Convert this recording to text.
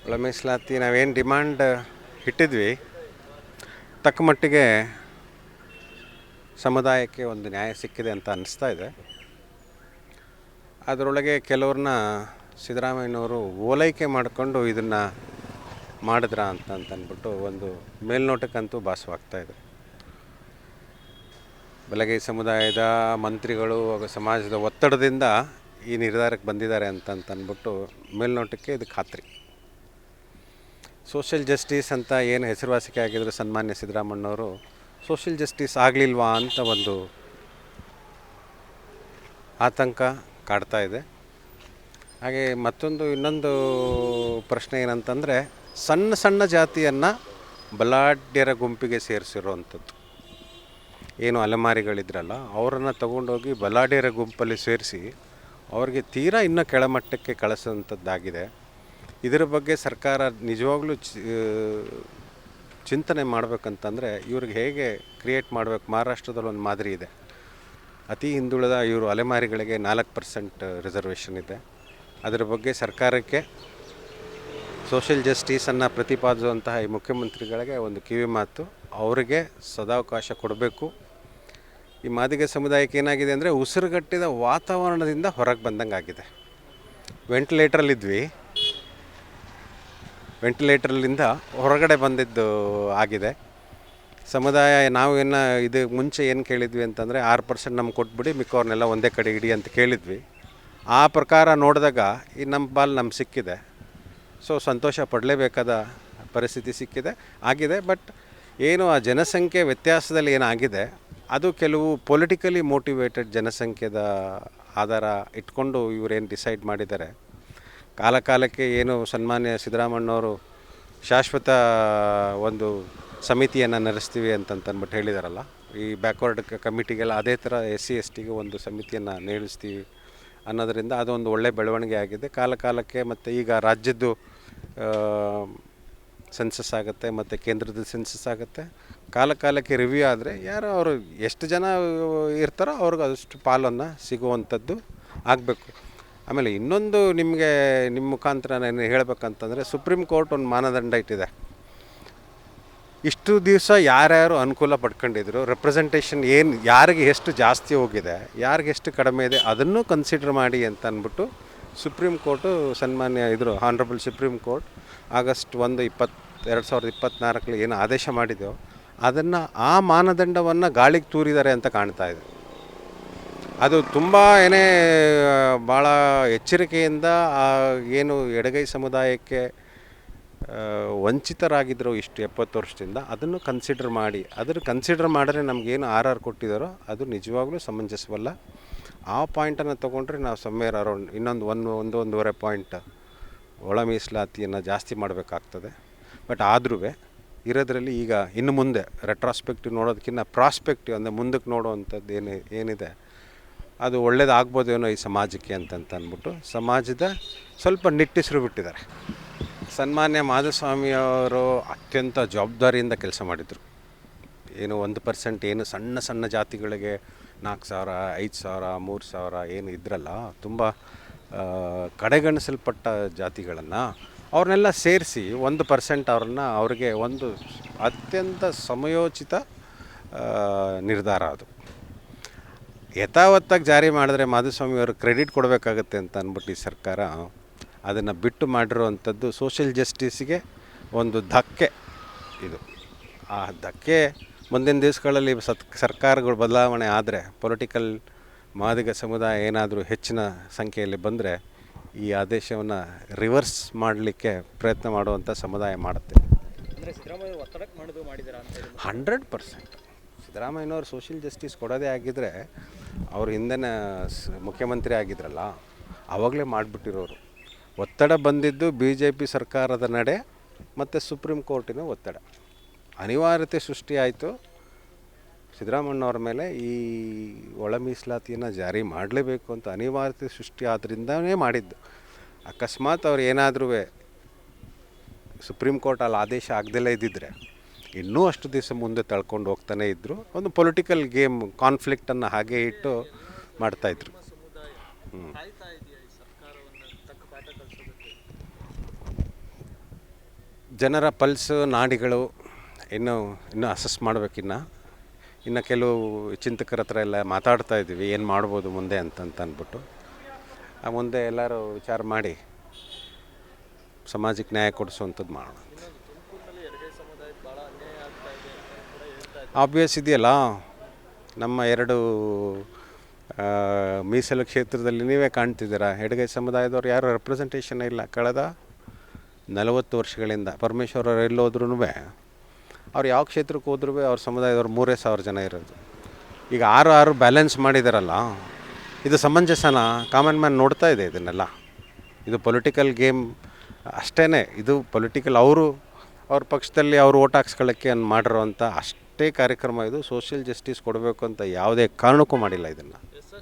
ಒಳ ಮೀಸಲಾತಿ ನಾವೇನು ಡಿಮ್ಯಾಂಡ್ ಇಟ್ಟಿದ್ವಿ, ತಕ್ಕ ಮಟ್ಟಿಗೆ ಸಮುದಾಯಕ್ಕೆ ಒಂದು ನ್ಯಾಯ ಸಿಕ್ಕಿದೆ ಅಂತ ಅನ್ನಿಸ್ತಾ ಇದೆ. ಅದರೊಳಗೆ ಕೆಲವ್ರನ್ನ ಸಿದ್ದರಾಮಯ್ಯನವರು ಓಲೈಕೆ ಮಾಡಿಕೊಂಡು ಇದನ್ನು ಮಾಡಿದ್ರ ಅಂತಂದ್ಬಿಟ್ಟು ಒಂದು ಮೇಲ್ನೋಟಕ್ಕಂತೂ ಭಾಸವಾಗ್ತಾ ಇದೆ. ಬಲಗೈ ಸಮುದಾಯದ ಮಂತ್ರಿಗಳು ಹಾಗೂ ಸಮಾಜದ ಒತ್ತಡದಿಂದ ಈ ನಿರ್ಧಾರಕ್ಕೆ ಬಂದಿದ್ದಾರೆ ಅಂತಂದ್ಬಿಟ್ಟು ಮೇಲ್ನೋಟಕ್ಕೆ ಇದು ಖಾತ್ರಿ. ಸೋಷಿಯಲ್ ಜಸ್ಟಿಸ್ ಅಂತ ಏನು ಹೆಸರುವಾಸಿಕೆ ಆಗಿದ್ರು ಸನ್ಮಾನ್ಯ ಸಿದ್ದರಾಮಯ್ಯನವರು, ಸೋಷಿಯಲ್ ಜಸ್ಟಿಸ್ ಆಗಲಿಲ್ವಾ ಅಂತ ಒಂದು ಆತಂಕ ಕಾಡ್ತಾ ಇದೆ. ಹಾಗೆ ಇನ್ನೊಂದು ಪ್ರಶ್ನೆ ಏನಂತಂದರೆ, ಸಣ್ಣ ಸಣ್ಣ ಜಾತಿಯನ್ನು ಬಲಾಢ್ಯರ ಗುಂಪಿಗೆ ಸೇರಿಸಿರುವಂಥದ್ದು. ಏನು ಅಲೆಮಾರಿಗಳಿದ್ರಲ್ಲ ಅವರನ್ನು ತಗೊಂಡೋಗಿ ಬಲಾಢ್ಯರ ಗುಂಪಲ್ಲಿ ಸೇರಿಸಿ ಅವ್ರಿಗೆ ತೀರಾ ಇನ್ನೂ ಕೆಳಮಟ್ಟಕ್ಕೆ ಕಳಿಸೋಂಥದ್ದಾಗಿದೆ. ಇದರ ಬಗ್ಗೆ ಸರ್ಕಾರ ನಿಜವಾಗ್ಲೂ ಚಿಂತನೆ ಮಾಡಬೇಕಂತಂದರೆ ಇವ್ರಿಗೆ ಹೇಗೆ ಕ್ರಿಯೇಟ್ ಮಾಡಬೇಕು. ಮಹಾರಾಷ್ಟ್ರದಲ್ಲಿ ಒಂದು ಮಾದರಿ ಇದೆ. ಅತಿ ಹಿಂದುಳಿದ ಇವರು ಅಲೆಮಾರಿಗಳಿಗೆ 4% ರಿಸರ್ವೇಷನ್ ಇದೆ. ಅದರ ಬಗ್ಗೆ ಸರ್ಕಾರಕ್ಕೆ ಸೋಷಿಯಲ್ ಜಸ್ಟಿಸನ್ನು ಪ್ರತಿಪಾದಿಸುವಂತಹ ಈ ಮುಖ್ಯಮಂತ್ರಿಗಳಿಗೆ ಒಂದು ಕಿವಿ ಮಾತು, ಅವರಿಗೆ ಸದಾವಕಾಶ ಕೊಡಬೇಕು. ಈ ಮಾದಿಗ ಸಮುದಾಯಕ್ಕೆ ಏನಾಗಿದೆ ಅಂದರೆ ಉಸಿರುಗಟ್ಟಿದ ವಾತಾವರಣದಿಂದ ಹೊರಗೆ ಬಂದಂಗೆ ಆಗಿದೆ. ವೆಂಟಿಲೇಟರ್ಲಿಂದ ಹೊರಗಡೆ ಬಂದಿದ್ದು ಆಗಿದೆ ಸಮುದಾಯ. ನಾವು ಇದು ಮುಂಚೆ ಏನು ಕೇಳಿದ್ವಿ ಅಂತಂದರೆ 6% ನಮ್ಗೆ ಕೊಟ್ಬಿಡಿ, ಮಿಕ್ಕವ್ರನ್ನೆಲ್ಲ ಒಂದೇ ಕಡೆ ಇಡಿ ಅಂತ ಕೇಳಿದ್ವಿ. ಆ ಪ್ರಕಾರ ನೋಡಿದಾಗ ಈ ನಮ್ಮ ಪಾಲು ನಮ್ಗೆ ಸಿಕ್ಕಿದೆ. ಸೊ ಸಂತೋಷ ಪಡಲೇಬೇಕಾದ ಪರಿಸ್ಥಿತಿ ಆಗಿದೆ. ಬಟ್ ಏನು ಆ ಜನಸಂಖ್ಯೆ ವ್ಯತ್ಯಾಸದಲ್ಲಿ ಏನಾಗಿದೆ ಅದು ಕೆಲವು ಪೊಲಿಟಿಕಲಿ ಮೋಟಿವೇಟೆಡ್ ಜನಸಂಖ್ಯೆದ ಆಧಾರ ಇಟ್ಕೊಂಡು ಇವರೇನು ಡಿಸೈಡ್ ಮಾಡಿದ್ದಾರೆ. ಕಾಲಕ್ಕೆ ಏನು ಸನ್ಮಾನ್ಯ ಸಿದ್ದರಾಮಯ್ಯನವರು ಶಾಶ್ವತ ಒಂದು ಸಮಿತಿಯನ್ನು ನಡೆಸ್ತೀವಿ ಅಂತಂದ್ಬಿಟ್ಟು ಹೇಳಿದಾರಲ್ಲ, ಈ ಬ್ಯಾಕ್ವರ್ಡ್ ಕಮಿಟಿಗೆಲ್ಲ ಅದೇ ಥರ SC/STಗೆ ಒಂದು ಸಮಿತಿಯನ್ನು ನೇಮಿಸ್ತೀವಿ ಅನ್ನೋದರಿಂದ ಅದೊಂದು ಒಳ್ಳೆಯ ಬೆಳವಣಿಗೆ ಆಗಿದೆ. ಕಾಲಕ್ಕೆ ಮತ್ತು ಈಗ ರಾಜ್ಯದ್ದು ಸೆನ್ಸಸ್ ಆಗುತ್ತೆ ಮತ್ತು ಕೇಂದ್ರದ ಸೆನ್ಸಸ್ ಆಗುತ್ತೆ. ಕಾಲಕ್ಕೆ ರಿವ್ಯೂ ಆದರೆ ಯಾರು ಅವರು ಎಷ್ಟು ಜನ ಇರ್ತಾರೋ ಅವ್ರಿಗೆ ಅದಷ್ಟು ಪಾಲನ್ನು ಸಿಗುವಂಥದ್ದು ಆಗಬೇಕು. ಆಮೇಲೆ ಇನ್ನೊಂದು ನಿಮ್ಮ ಮುಖಾಂತರ ನಾನು ಹೇಳಬೇಕಂತಂದರೆ, ಸುಪ್ರೀಂ ಕೋರ್ಟ್ ಒಂದು ಮಾನದಂಡ ಇಟ್ಟಿದೆ. ಇಷ್ಟು ದಿವಸ ಯಾರ್ಯಾರು ಅನುಕೂಲ ಪಡ್ಕೊಂಡಿದ್ರು, ರೆಪ್ರೆಸೆಂಟೇಷನ್ ಯಾರಿಗೆ ಎಷ್ಟು ಜಾಸ್ತಿ ಹೋಗಿದೆ, ಯಾರಿಗೆ ಎಷ್ಟು ಕಡಿಮೆ ಇದೆ ಅದನ್ನು ಕನ್ಸಿಡರ್ ಮಾಡಿ ಅಂತ ಅಂದ್ಬಿಟ್ಟು supreme court honourable supreme court August 1, 2024 ಏನು ಆದೇಶ ಮಾಡಿದೆಯೋ ಅದನ್ನು ಆ ಮಾನದಂಡವನ್ನು ಗಾಳಿಗೆ ತೂರಿದ್ದಾರೆ ಅಂತ ಕಾಣ್ತಾ ಇದೆ. ಅದು ತುಂಬ ಭಾಳ ಎಚ್ಚರಿಕೆಯಿಂದ ಏನು ಎಡಗೈ ಸಮುದಾಯಕ್ಕೆ ವಂಚಿತರಾಗಿದ್ದರು ಇಷ್ಟು 70 ವರ್ಷದಿಂದ ಅದನ್ನು ಕನ್ಸಿಡರ್ ಮಾಡಿದ್ರೆ ನಮಗೇನು RR ಕೊಟ್ಟಿದ್ದಾರೋ ಅದು ನಿಜವಾಗ್ಲೂ ಸಮಂಜಸವಲ್ಲ. ಆ ಪಾಯಿಂಟನ್ನು ತೊಗೊಂಡ್ರೆ ನಾವು ಸಮ್ವೇರ್ ಅರೌಂಡ್ ಇನ್ನೊಂದು 1.5 ಪಾಯಿಂಟ್ ಒಳ ಮೀಸಲಾತಿಯನ್ನು ಜಾಸ್ತಿ ಮಾಡಬೇಕಾಗ್ತದೆ. ಬಟ್ ಆದ್ರೂ ಇರೋದ್ರಲ್ಲಿ ಈಗ ಇನ್ನು ಮುಂದೆ ರೆಟ್ರಾಸ್ಪೆಕ್ಟಿವ್ ನೋಡೋದಕ್ಕಿಂತ ಪ್ರಾಸ್ಪೆಕ್ಟಿವ್ ಅಂದರೆ ಮುಂದಕ್ಕೆ ನೋಡೋವಂಥದ್ದು ಏನಿದೆ ಅದು ಒಳ್ಳೇದಾಗ್ಬೋದೇನೋ ಈ ಸಮಾಜಕ್ಕೆ ಅಂದ್ಬಿಟ್ಟು ಸಮಾಜದ ಸ್ವಲ್ಪ ನಿಟ್ಟಿಸಿರು ಬಿಟ್ಟಿದ್ದಾರೆ. ಸನ್ಮಾನ್ಯ ಮಾಧುಸ್ವಾಮಿಯವರು ಅತ್ಯಂತ ಜವಾಬ್ದಾರಿಯಿಂದ ಕೆಲಸ ಮಾಡಿದರು. 1% ಏನು ಸಣ್ಣ ಜಾತಿಗಳಿಗೆ 4,000, 5,000, 3,000 ಏನು ಇದ್ರಲ್ಲ, ತುಂಬ ಕಡೆಗಣಿಸಲ್ಪಟ್ಟ ಜಾತಿಗಳನ್ನು ಅವ್ರನ್ನೆಲ್ಲ ಸೇರಿಸಿ 1% ಅವ್ರಿಗೆ ಒಂದು ಅತ್ಯಂತ ಸಮಯೋಚಿತ ನಿರ್ಧಾರ. ಅದು ಯಥಾವತ್ತಾಗಿ ಜಾರಿ ಮಾಡಿದ್ರೆ ಮಾಧುಸ್ವಾಮಿಯವರು ಕ್ರೆಡಿಟ್ ಕೊಡಬೇಕಾಗತ್ತೆ ಅಂತ ಅಂದ್ಬಿಟ್ಟು ಈ ಸರ್ಕಾರ ಅದನ್ನು ಬಿಟ್ಟು ಮಾಡಿರುವಂಥದ್ದು ಸೋಷಿಯಲ್ ಜಸ್ಟಿಸ್ಗೆ ಒಂದು ಧಕ್ಕೆ. ಇದು ಆ ಧಕ್ಕೆ ಮುಂದಿನ ದಿವಸಗಳಲ್ಲಿ ಸರ್ಕಾರಗಳು ಬದಲಾವಣೆ ಆದರೆ, ಪೊಲಿಟಿಕಲ್ ಮಾದಿಗ ಸಮುದಾಯ ಏನಾದರೂ ಹೆಚ್ಚಿನ ಸಂಖ್ಯೆಯಲ್ಲಿ ಬಂದರೆ ಈ ಆದೇಶವನ್ನು ರಿವರ್ಸ್ ಮಾಡಲಿಕ್ಕೆ ಪ್ರಯತ್ನ ಮಾಡುವಂಥ ಸಮುದಾಯ ಮಾಡುತ್ತೆ. 100% ಸಿದ್ದರಾಮಯ್ಯನವರು ಸೋಷಿಯಲ್ ಜಸ್ಟಿಸ್ ಕೊಡೋದೇ ಆಗಿದ್ದರೆ ಅವ್ರು ಹಿಂದಿನ ಮುಖ್ಯಮಂತ್ರಿ ಆಗಿದ್ರಲ್ಲ ಆವಾಗಲೇ ಮಾಡಿಬಿಟ್ಟಿರೋರು. ಒತ್ತಡ ಬಂದಿದ್ದು BJP ಸರ್ಕಾರದ ನಡೆ ಮತ್ತು ಸುಪ್ರೀಂ ಕೋರ್ಟಿನ ಒತ್ತಡ, ಅನಿವಾರ್ಯತೆ ಸೃಷ್ಟಿಯಾಯಿತು ಸಿದ್ದರಾಮಯ್ಯನವ್ರ ಮೇಲೆ. ಈ ಒಳ ಮೀಸಲಾತಿಯನ್ನು ಜಾರಿ ಮಾಡಲೇಬೇಕು ಅಂತ ಅನಿವಾರ್ಯತೆ ಸೃಷ್ಟಿ ಆದ್ದರಿಂದನೇ ಮಾಡಿದ್ದು. ಅಕಸ್ಮಾತ್ ಅವ್ರು ಏನಾದರೂ ಸುಪ್ರೀಂ ಕೋರ್ಟಲ್ಲಿ ಆದೇಶ ಆಗದಲ್ಲೇ ಇದ್ದಿದ್ದರೆ ಇನ್ನೂ ಅಷ್ಟು ದಿವಸ ಮುಂದೆ ತಳ್ಕೊಂಡು ಹೋಗ್ತಾನೆ ಇದ್ದರು. ಒಂದು ಪೊಲಿಟಿಕಲ್ ಗೇಮ್, ಕಾನ್ಫ್ಲಿಕ್ಟನ್ನು ಹಾಗೆ ಇಟ್ಟು ಮಾಡ್ತಾಯಿದ್ರು. ಜನರ ಪಲ್ಸು ನಾಡಿಗಳು ಇನ್ನೂ ಅಸೆಸ್ ಇನ್ನು ಕೆಲವು ಚಿಂತಕರ ಹತ್ರ ಎಲ್ಲ ಮಾತಾಡ್ತಾ ಇದ್ದೀವಿ ಏನು ಮಾಡ್ಬೋದು ಮುಂದೆ ಅಂತ ಅಂದ್ಬಿಟ್ಟು ಮುಂದೆ ಎಲ್ಲರೂ ವಿಚಾರ ಮಾಡಿ ಸಮಾಜಕ್ಕೆ ನ್ಯಾಯ ಕೊಡಿಸುವಂಥದ್ದು ಮಾಡೋಣ. ಆಬ್ವಿಯಸ್ ಇದೆಯಲ್ಲ, ನಮ್ಮ 2 ಮೀಸಲು ಕ್ಷೇತ್ರದಲ್ಲಿ ನೀವೇ ಕಾಣ್ತಿದ್ದೀರಾ, ಎಡಗೈ ಸಮುದಾಯದವ್ರು ಯಾರು ರೆಪ್ರೆಸೆಂಟೇಷನ್ ಇಲ್ಲ. ಕಳೆದ 40 ವರ್ಷಗಳಿಂದ ಪರಮೇಶ್ವರ್ ಅವ್ರು ಎಲ್ಲೋದ್ರೂ ಅವ್ರು ಯಾವ ಕ್ಷೇತ್ರಕ್ಕೆ ಹೋದ್ರೂ ಅವ್ರ ಸಮುದಾಯದವ್ರು 3,000 ಜನ ಇರೋದು. ಈಗ 6 ಬ್ಯಾಲೆನ್ಸ್ ಮಾಡಿದಾರಲ್ಲ, ಇದು ಸಮಂಜಸನ? ಕಾಮನ್ ಮ್ಯಾನ್ ನೋಡ್ತಾ ಇದೆ ಇದನ್ನೆಲ್ಲ. ಇದು ಪೊಲಿಟಿಕಲ್ ಗೇಮ್ ಅಷ್ಟೇ. ಇದು ಪೊಲಿಟಿಕಲ್ ಅವ್ರ ಪಕ್ಷದಲ್ಲಿ ಅವ್ರು ಓಟ್ ಹಾಕ್ಸ್ಕೊಳ್ಳೋಕ್ಕೆ ಮಾಡಿರೋವಂಥ ಅಷ್ಟೇ ಕಾರ್ಯಕ್ರಮ ಇದು. ಸೋಷಿಯಲ್ ಜಸ್ಟಿಸ್ ಕೊಡಬೇಕು ಅಂತ ಯಾವುದೇ ಕಾರಣಕ್ಕೂ ಮಾಡಿಲ್ಲ ಇದನ್ನು.